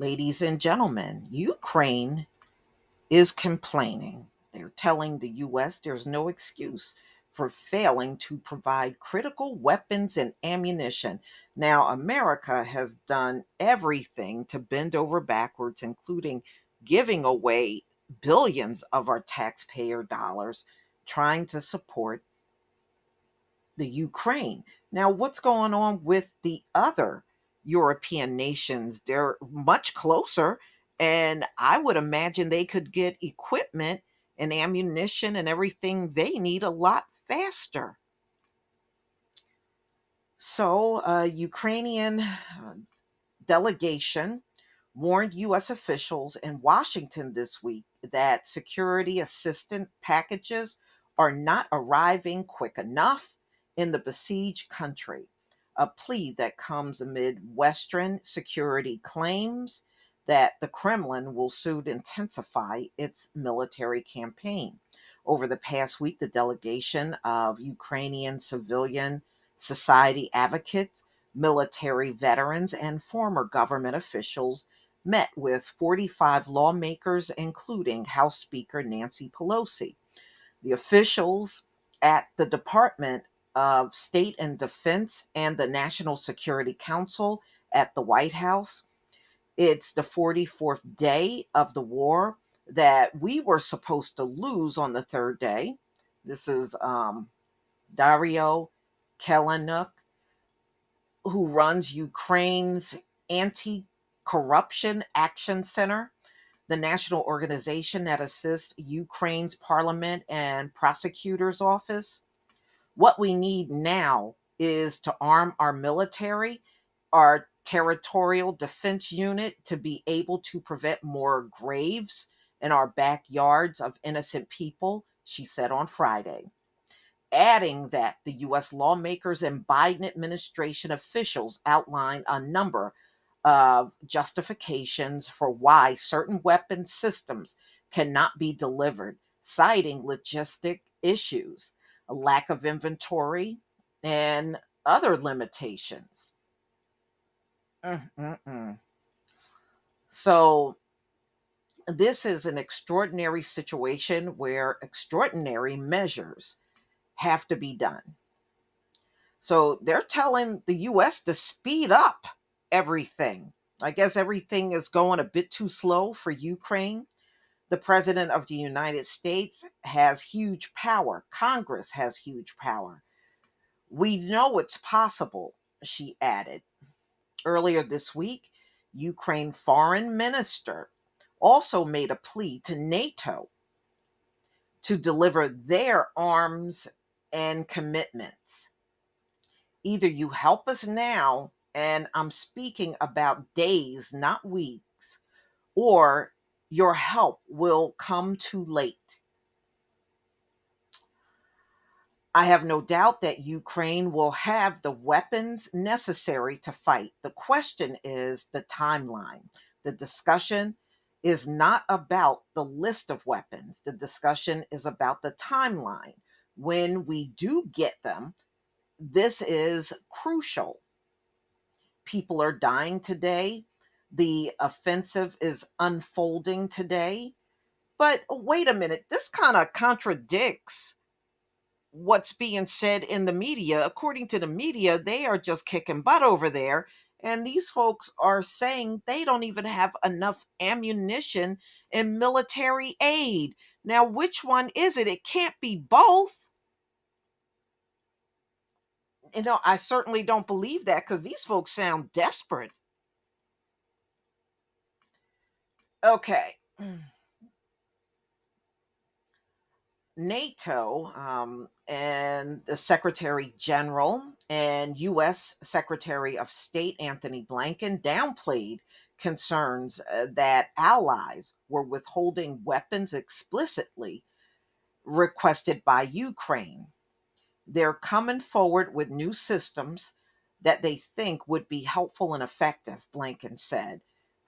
Ladies and gentlemen, Ukraine is complaining. They're telling the US there's no excuse for failing to provide critical weapons and ammunition. Now, America has done everything to bend over backwards, including giving away billions of our taxpayer dollars trying to support the Ukraine. Now, what's going on with the other European nations? They're much closer, and I would imagine they could get equipment and ammunition and everything they need a lot faster. So, a Ukrainian delegation warned U.S. officials in Washington this week that security assistance packages are not arriving quick enough in the besieged country, a plea that comes amid Western security claims that the Kremlin will soon intensify its military campaign. Over the past week, the delegation of Ukrainian civilian society advocates, military veterans, and former government officials met with 45 lawmakers, including House Speaker Nancy Pelosi. The officials at the Department of State and Defense and the National Security Council at the White House. It's the 44th day of the war that we were supposed to lose on the third day. This is Dario Kalanuk, who runs Ukraine's anti corruption action center, the national organization that assists Ukraine's parliament and prosecutor's office. What we need now is to arm our military, our territorial defense unit, to be able to prevent more graves in our backyards of innocent people, she said on Friday, adding that the U.S. lawmakers and Biden administration officials outlined a number of justifications for why certain weapon systems cannot be delivered, citing logistic issues, a lack of inventory, and other limitations. Mm-mm-mm. So, this is an extraordinary situation where extraordinary measures have to be done. So they're telling the US to speed up everything. I guess everything is going a bit too slow for Ukraine. The president of the United States has huge power. Congress has huge power. We know it's possible, she added. Earlier this week, Ukraine foreign minister also made a plea to NATO to deliver their arms and commitments. Either you help us now, and I'm speaking about days, not weeks, or your help will come too late. I have no doubt that Ukraine will have the weapons necessary to fight. The question is the timeline. The discussion is not about the list of weapons, the discussion is about the timeline. When we do get them, this is crucial. People are dying today. The offensive is unfolding today. But wait a minute, this kind of contradicts what's being said in the media. According to the media, they are just kicking butt over there. And these folks are saying they don't even have enough ammunition and military aid. Now, which one is it? It can't be both. I certainly don't believe that because these folks sound desperate. Okay. NATO and the Secretary General and U.S. Secretary of State Anthony Blinken downplayed concerns that allies were withholding weapons explicitly requested by Ukraine. They're coming forward with new systems that they think would be helpful and effective, Blinken said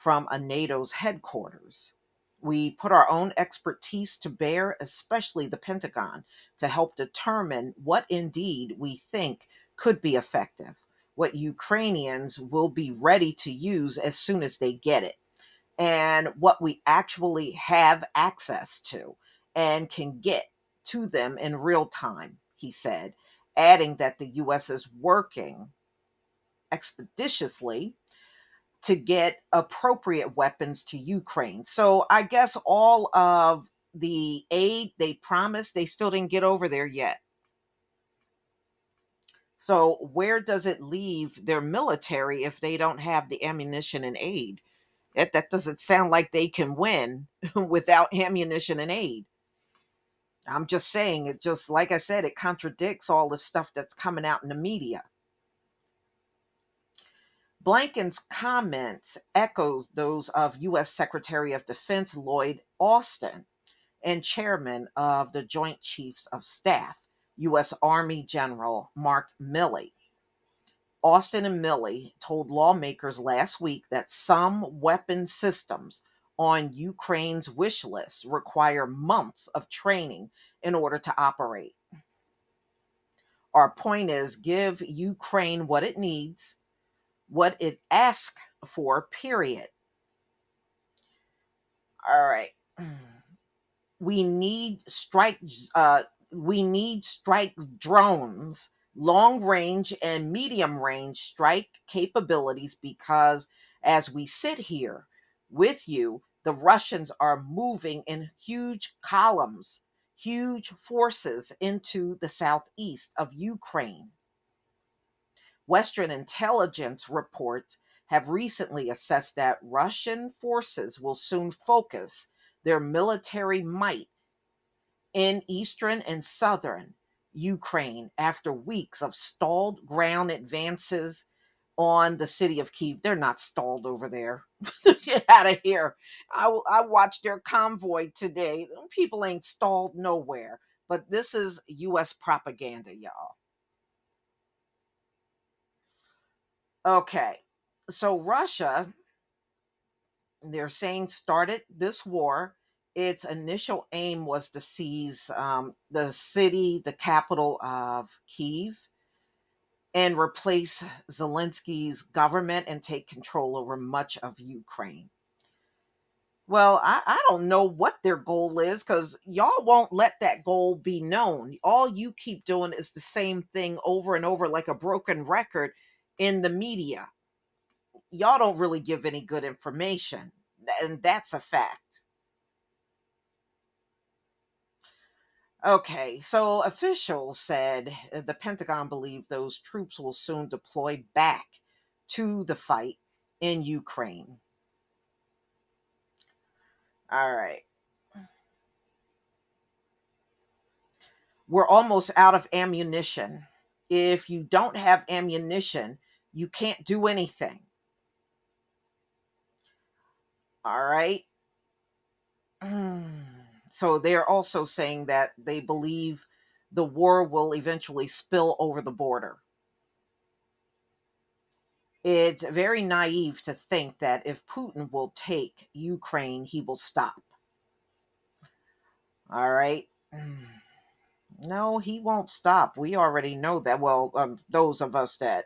from a NATO's headquarters. We put our own expertise to bear, especially the Pentagon, to help determine what indeed we think could be effective, what Ukrainians will be ready to use as soon as they get it. and what we actually have access to and can get to them in real time, he said, adding that the U.S. is working expeditiously to get appropriate weapons to Ukraine. So I guess all of the aid they promised, they still didn't get over there yet. So where does it leave their military if they don't have the ammunition and aid? That doesn't sound like they can win without ammunition and aid. I'm just saying, it just, like I said, it contradicts all the stuff that's coming out in the media. Blinken's comments echoes those of U.S. Secretary of Defense Lloyd Austin and Chairman of the Joint Chiefs of Staff, U.S. Army General Mark Milley. Austin and Milley told lawmakers last week that some weapon systems on Ukraine's wish list require months of training in order to operate. Our point is give Ukraine what it needs, what it asks for, period. All right. We need strike drones, long range and medium range strike capabilities, because as we sit here with you, the Russians are moving in huge columns, huge forces into the southeast of Ukraine. Western intelligence reports have recently assessed that Russian forces will soon focus their military might in eastern and southern Ukraine after weeks of stalled ground advances on the city of Kyiv. They're not stalled over there. Get out of here. I watched their convoy today. People ain't stalled nowhere. But this is U.S. propaganda, y'all. Okay. So Russia, they're saying, started this war. Its initial aim was to seize the city, the capital of Kyiv, and replace Zelensky's government and take control over much of Ukraine. Well, I don't know what their goal is, because y'all won't let that goal be known. All you keep doing is the same thing over and over like a broken record in the media. Y'all don't really give any good information, and that's a fact. Okay, so officials said the Pentagon believe those troops will soon deploy back to the fight in Ukraine. All right. We're almost out of ammunition. If you don't have ammunition, you can't do anything. All right. So they're also saying that they believe the war will eventually spill over the border. It's very naive to think that if Putin will take Ukraine, he will stop. All right. No, he won't stop. We already know that. Well, those of us that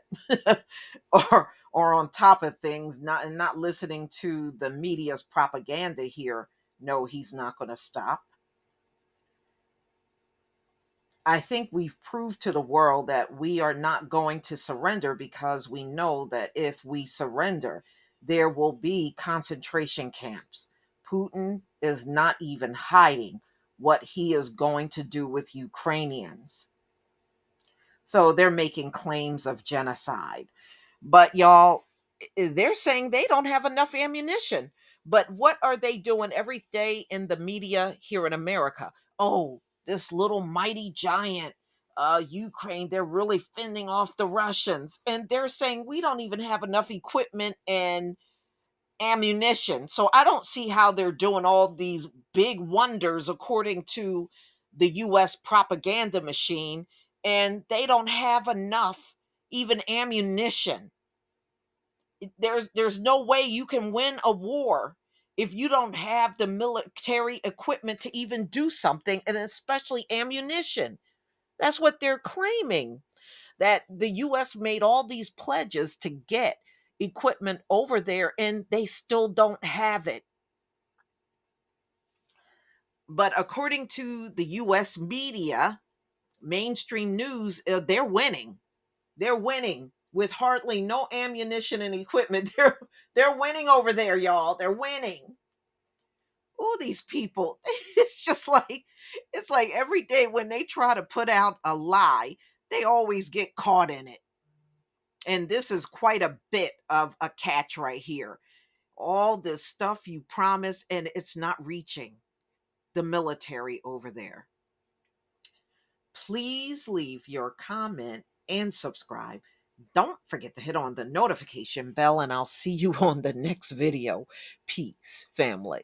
are on top of things, not listening to the media's propaganda here, no, he's not going to stop. I think we've proved to the world that we are not going to surrender, because we know that if we surrender, there will be concentration camps. Putin is not even hiding what he is going to do with Ukrainians. So they're making claims of genocide. But y'all, they're saying they don't have enough ammunition. But what are they doing every day in the media here in America? Oh, this little mighty giant, Ukraine, they're really fending off the Russians. And they're saying we don't even have enough equipment and ammunition. So I don't see how they're doing all these big wonders according to the US propaganda machine, and they don't have enough even ammunition. There's no way you can win a war if you don't have the military equipment to even do something, and especially ammunition. That's what they're claiming, that the US made all these pledges to get equipment over there and they still don't have it. But according to the US media, mainstream news, they're winning. They're winning with hardly no ammunition and equipment. They're winning over there, y'all. They're winning. Oh, these people. It's like every day when they try to put out a lie, they always get caught in it. And this is quite a bit of a catch right here. All this stuff you promise and it's not reaching the military over there. Please leave your comment and subscribe. Don't forget to hit on the notification bell, and I'll see you on the next video. Peace, family.